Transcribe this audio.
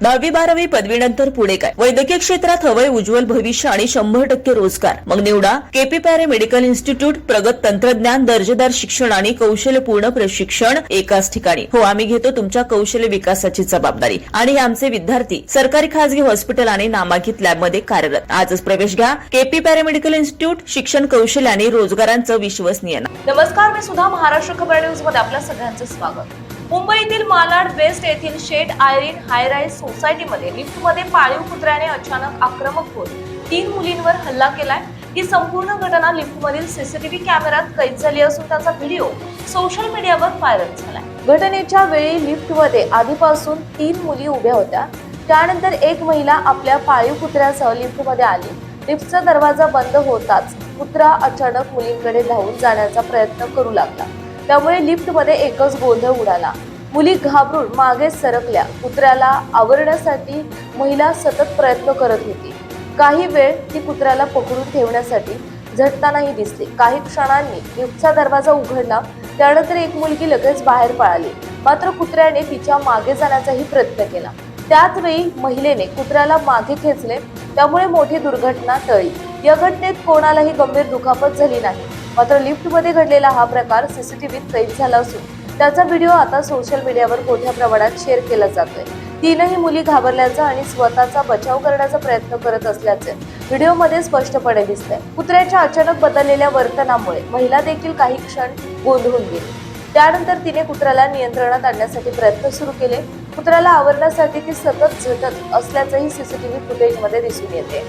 10वी-12वी पदवीनंतर पुढे काय? वैद्यकीय क्षेत्रात हवंय उज्ज्वल भविष्य आणि 100% रोजगार. मग निवडा केपी पॅरे मेडिकल इन्स्टिट्यूट. प्रगत तंत्रज्ञान, दर्जेदार शिक्षण आणि कौशल्यपूर्ण प्रशिक्षण एकाच ठिकाणी. हो, आम्ही घेतो तुमच्या कौशल्य विकासाची जबाबदारी आणि हे आमचे विद्यार्थी सरकारी खासगी हॉस्पिटल आणि नामांकित लॅबमध्ये कार्यरत. आजच प्रवेश घ्या केपी पॅरे मेडिकल इन्स्टिट्यूट. शिक्षण, कौशल्य आणि रोजगारांचं विश्वसनीय नाव. नमस्कार, मी सुधा. महाराष्ट्र खबर न्यूज मध्ये आपल्या सगळ्यांचं स्वागत. मुंबईतील मालाड वेस्ट येथील शेड आयरिन हायराईज सोसायटीमध्ये लिफ्टमध्ये पाळीव कुत्र्याने अचानक आक्रमक होत 3 मुलींवर हल्ला केलाय. ही संपूर्ण घटना लिफ्टमधील सीसीटीव्ही कॅमेऱ्यात कैद झाली असून त्याचा व्हिडिओ सोशल मीडियावर व्हायरल झालाय. घटनेच्या वेळी लिफ्टमध्ये आधीपासून 3 मुली उभ्या होत्या. त्यानंतर एक महिला आपल्या पाळीव कुत्र्यासह लिफ्टमध्ये आली. लिफ्टचा दरवाजा बंद होताच कुत्रा अचानक मुलींकडे धावून जाण्याचा प्रयत्न करू लागला. त्यामुळे लिफ्टमध्ये एकच गोंधळ उडाला. मुली घाबरून मागे सरकल्या. कुत्र्याला आवरण्यासाठी महिला सतत प्रयत्न करत होती. काही वेळ ती कुत्र्याला पकडून ठेवण्यासाठी झटतानाही दिसली. काही क्षणांनी लिफ्टचा दरवाजा उघडला. त्यानंतर एक मुलगी लगेच बाहेर पळाली. मात्र कुत्र्याने तिच्या मागे जाण्याचाही प्रयत्न केला. त्याच वेळी महिलेने कुत्र्याला मागे खेचले. त्यामुळे मोठी दुर्घटना टळली. या घटनेत कोणालाही गंभीर दुखापत झाली नाही. मात्र लिफ्टमध्ये घडलेला हा प्रकार सीसीटीव्हीत कैद झाला असून त्याचा व्हिडिओ आता सोशल मीडियावर मोठ्या प्रमाणात शेअर केला जातोय. 3ही मुली घाबरल्याचा आणि स्वतःचा बचाव करण्याचा प्रयत्न करत असल्याचे व्हिडिओमध्ये स्पष्टपणे दिसतंय. कुत्र्याच्या अचानक बदललेल्या वर्तनामुळे महिला देखील काही क्षण गोंधळून गेली. त्यानंतर तिने कुत्र्याला नियंत्रणात आणण्यासाठी प्रयत्न सुरू केले. कुत्र्याला आवरण्यासाठी ती सतत झटत असल्याचंही सीसीटीव्ही फुटेजमध्ये दिसून येते.